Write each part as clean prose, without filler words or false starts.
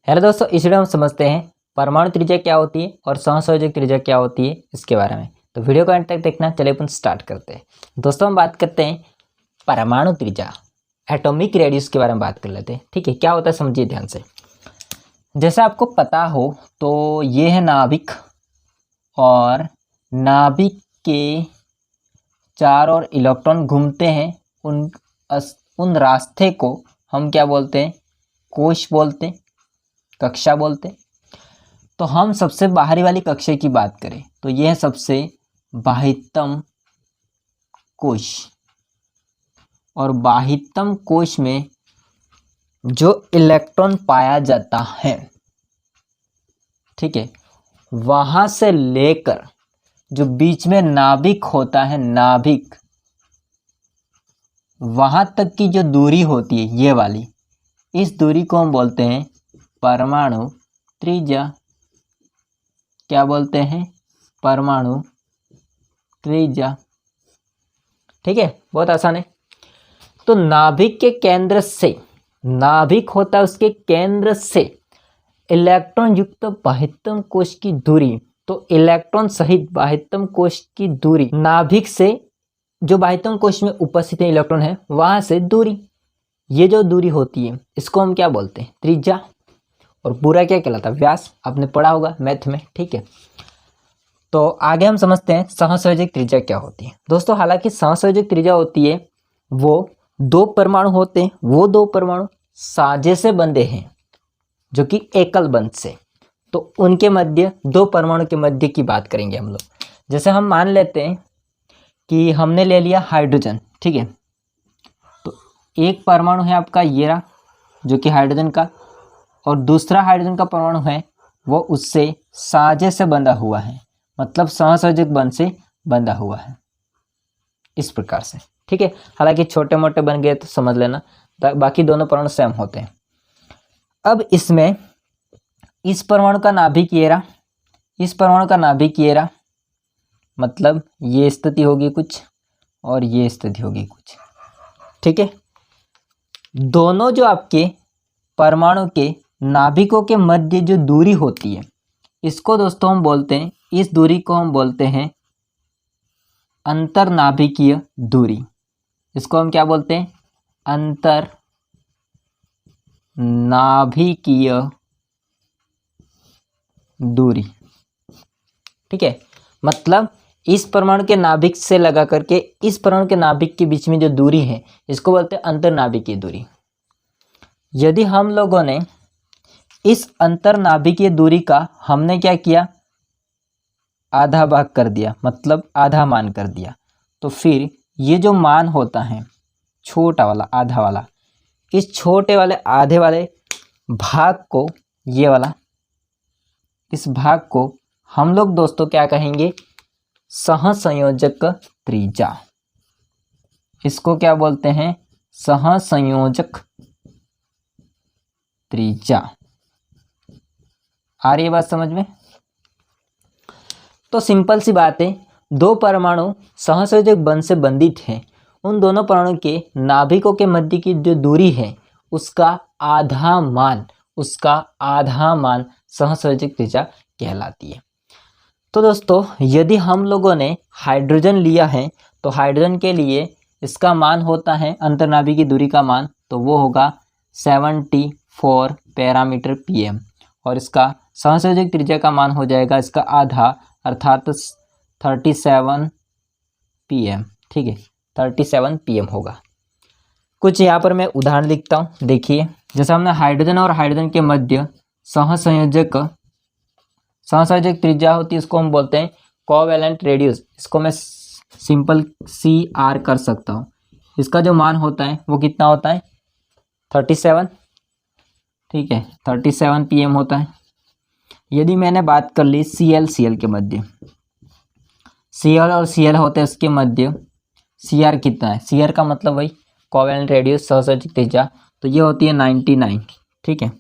Hello दोस्तों, इस video में हम समझते हैं परमाणु त्रिज्या क्या होती है और सहसंयोजक त्रिज्या क्या होती है इसके बारे में। तो वीडियो को अंत तक देखना। चलिए अपन स्टार्ट करते हैं। दोस्तों, हम बात करते हैं परमाणु त्रिज्या, एटॉमिक रेडियस के बारे में बात कर लेते हैं। ठीक है, क्या होता है समझिए ध्यान से। जैसे आपको पता हो तो ये है नाभिक, और नाभिक के चारों ओर इलेक्ट्रॉन घूमते हैं। उन रास्ते को हम क्या बोलते हैं? कोश बोलते हैं, कक्षा बोलते। तो हम सबसे बाहरी वाली कक्षा की बात करें तो यह है सबसे बाह्यतम कोश, और बाह्यतम कोश में जो इलेक्ट्रॉन पाया जाता है, ठीक है, वहां से लेकर जो बीच में नाभिक होता है, नाभिक, वहां तक की जो दूरी होती है ये वाली, इस दूरी को हम बोलते हैं परमाणु त्रिज्या। क्या बोलते हैं? परमाणु त्रिज्या। ठीक है, बहुत आसान है। तो नाभिक के केंद्र से, नाभिक होता है उसके केंद्र से इलेक्ट्रॉन युक्त बाह्यतम कोश की दूरी, तो इलेक्ट्रॉन सहित बाह्यतम कोश की दूरी, नाभिक से जो बाह्यतम कोश में उपस्थित इलेक्ट्रॉन है वहां से दूरी, ये जो दूरी होती है इसको हम क्या बोलते हैं? त्रिज्या। और पूरा क्या कहलाता है? व्यास। आपने पढ़ा होगा मैथ में। ठीक है, तो आगे हम समझते हैं सहसंयोजक त्रिज्या क्या होती है। दोस्तों, हालांकि सहसंयोजक त्रिज्या होती है वो दो परमाणु होते हैं, वो दो परमाणु साझे से बंधे हैं जो कि एकल बंध से, तो उनके मध्य, दो परमाणु के मध्य की बात करेंगे हम लोग। जैसे हम मान लेते हैं कि हमने ले लिया हाइड्रोजन। ठीक है, तो एक परमाणु है आपका ये रहा जो कि हाइड्रोजन का, और दूसरा हाइड्रोजन का परमाणु है वो उससे साझे से बंधा हुआ है, मतलब सहसंयोजक बंध से बंधा हुआ है, इस प्रकार से। ठीक है, हालांकि छोटे मोटे बन गए तो समझ लेना, बाकी दोनों परमाणु सेम होते हैं। अब इसमें इस परमाणु का नाभिक ये रहा, इस परमाणु का नाभिक ये रहा, मतलब ये स्थिति होगी कुछ और ये स्थिति होगी कुछ। ठीक है, दोनों जो आपके परमाणु के नाभिकों के मध्य जो दूरी होती है, इसको दोस्तों हम बोलते हैं, इस दूरी को हम बोलते हैं अंतरनाभिकीय दूरी। इसको हम क्या बोलते हैं? अंतरनाभिकीय दूरी। ठीक है, मतलब इस परमाणु के नाभिक से लगा करके इस परमाणु के नाभिक के बीच में जो दूरी है इसको बोलते हैं अंतरनाभिकीय दूरी। यदि हम लोगों ने इस अंतरनाभिकीय दूरी का हमने क्या किया? आधा भाग कर दिया, मतलब आधा मान कर दिया, तो फिर ये जो मान होता है छोटा वाला, आधा वाला, इस छोटे वाले आधे वाले भाग को, ये वाला, इस भाग को हम लोग दोस्तों क्या कहेंगे? सहसंयोजक त्रिज्या। इसको क्या बोलते हैं? सहसंयोजक त्रिज्या। आ रही है बात समझ में? तो सिंपल सी बात है, दो परमाणु सहसंयोजक बंध से बंधित हैं, उन दोनों परमाणु के नाभिकों के मध्य की जो दूरी है उसका आधा मान सहसंयोजक त्रिज्या कहलाती है। तो दोस्तों, यदि हम लोगों ने हाइड्रोजन लिया है तो हाइड्रोजन के लिए इसका मान होता है, अंतरनाभिकीय दूरी का मान, तो वो होगा 74 पैरामीटर पीएम, और इसका सहसंयोजक त्रिज्या का मान हो जाएगा इसका आधा, अर्थात 37 पीएम। ठीक है, 37 पीएम होगा। कुछ यहाँ पर मैं उदाहरण लिखता हूँ, देखिए। जैसे हमने हाइड्रोजन और हाइड्रोजन के मध्य सहसंयोजक त्रिज्या होती है, इसको हम बोलते हैं कोवैलेंट रेडियस। इसको मैं सिंपल CR कर सकता हूँ। इसका जो मान होता है वो कितना होता है? 37। ठीक है, 37 पीएम होता है। यदि मैंने बात कर ली Cl के मध्य, Cl और Cl होते हैं उसके मध्य, Cr कितना है? Cr का मतलब वही कोवैलेंट रेडियस, सहसंयोजक त्रिज्या, तो ये होती है 99। ठीक है,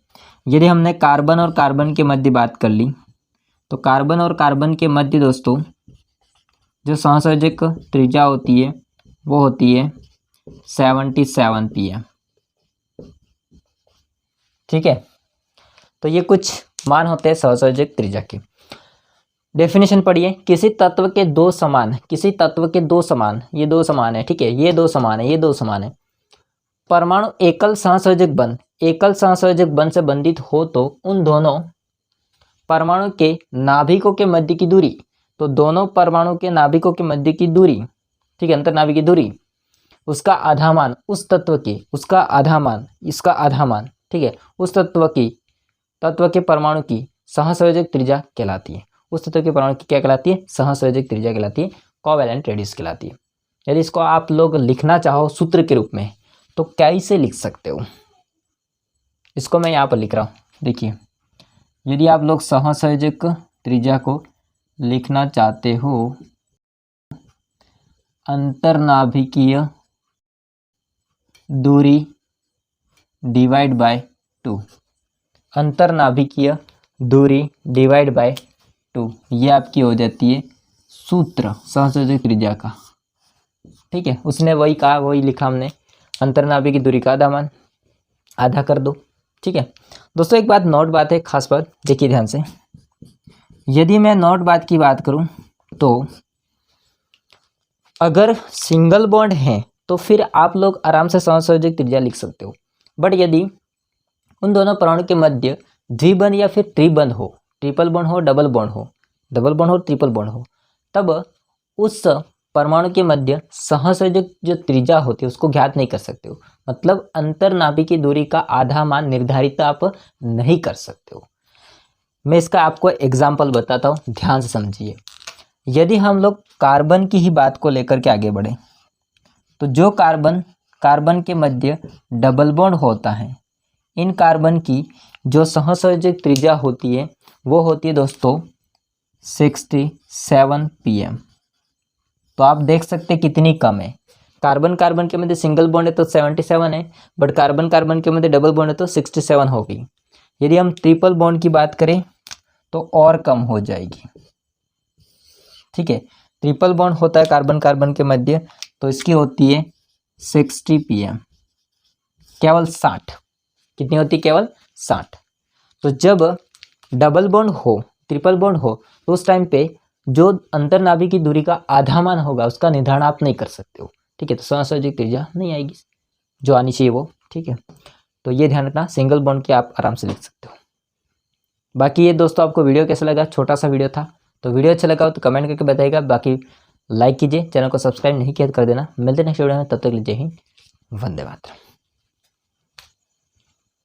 यदि हमने कार्बन और कार्बन के मध्य बात कर ली तो कार्बन और कार्बन के मध्य दोस्तों जो सहसंयोजक त्रिज्या होती है वो होती है 77 पीएम। ठीक है, तो ये कुछ मान होते हैं सहसंयोजक त्रिज्या के। डेफिनेशन पढ़िए, किसी तत्व के दो समान, किसी तत्व के दो समान, ये दो समान है, ठीक है, ये दो समान है, ये दो समान है, परमाणु एकल सहसंयोजक बंध, एकल सहसंयोजक बंध से बंधित हो तो उन दोनों परमाणु के नाभिकों के मध्य की दूरी, तो दोनों परमाणु के नाभिकों के मध्य की दूरी, ठीक है, अंतर्नाभिक की दूरी, उसका आधा मान उस तत्व की, उसका आधा मान, इसका आधा मान, ठीक है, उस तत्व के परमाणु की सहसंयोजक त्रिज्या कहलाती है। उस तत्व के परमाणु की क्या कहलाती है? सहसंयोजक त्रिज्या कहलाती है, कोवैलेंट रेडियस कहलाती है। यदि इसको आप लोग लिखना चाहो सूत्र के रूप में तो कैसे लिख सकते हो? इसको मैं यहाँ पर लिख रहा हूँ, देखिए, यदि आप लोग सहसंयोजक त्रिज्या को लिखना चाहते हो, अंतर्नाभिकीय दूरी डिवाइड बाय 2, अंतर्नाभिकीय दूरी डिवाइड बाय 2, ये आपकी हो जाती है सूत्र सहसंयोजक त्रिज्या का, ठीक है। उसने वही कहा, वही लिखा हमने, अंतर्नाभिकीय दूरी का आधा मान, आधा कर दो, ठीक है। दोस्तों एक बात है, खास बात, देखिए ध्यान से, यदि मैं नोट बात की बात करूं तो अगर सिंगल बॉन्ड है तो फिर आप लोग आराम से सहसंयोजक त्रिज्या लिख सकते हो, बट यदि उन दोनों परमाणु के मध्य द्विबंध या फिर त्रिबंध हो, ट्रिपल बॉन्ड हो, डबल बॉन्ड हो, डबल बॉन्ड हो, ट्रिपल बॉन्ड हो, तब उस परमाणु के मध्य सहसंयोजक जो त्रिज्या होती है उसको ज्ञात नहीं कर सकते हो, मतलब अंतर्नाभिकीय दूरी का आधा मान निर्धारित आप नहीं कर सकते हो। मैं इसका आपको एग्जाम्पल बताता हूँ, ध्यान से समझिए। यदि हम लोग कार्बन की ही बात को लेकर के आगे बढ़े तो जो कार्बन के मध्य डबल बॉन्ड होता है, इन कार्बन की जो सहसंयोजक त्रिज्या होती है वो होती है दोस्तों 67 pm। तो आप देख सकते हैं कितनी कम है। कार्बन के मध्य सिंगल बॉन्ड है तो 77 है, बट कार्बन के मध्य डबल बॉन्ड है तो 67 होगी। यदि हम ट्रिपल बॉन्ड की बात करें तो और कम हो जाएगी, ठीक है। ट्रिपल बॉन्ड होता है कार्बन के मध्य, तो इसकी होती है 60 pm, केवल 60, कितनी होती है? केवल 60। तो जब डबल बॉन्ड हो, ट्रिपल बॉन्ड हो, तो उस टाइम पे जो अंतर्नाभिक की दूरी का आधा मान होगा उसका निर्धारण आप नहीं कर सकते हो, ठीक है। तो सहसंयोजक त्रिज्या नहीं आएगी जो आनी चाहिए वो, ठीक है। तो ये ध्यान रखना, सिंगल बॉन्ड की आप आराम से लिख सकते हो। बाकी ये दोस्तों आपको वीडियो कैसा लगा? छोटा सा वीडियो था, तो वीडियो अच्छा लगा हो तो कमेंट करके बताइएगा। बाकी लाइक कीजिए, चैनल को सब्सक्राइब नहीं किया तो कर देना। मिलते हैं नेक्स्ट वीडियो में, तब तक लीजिए ही, वंदे मातरम।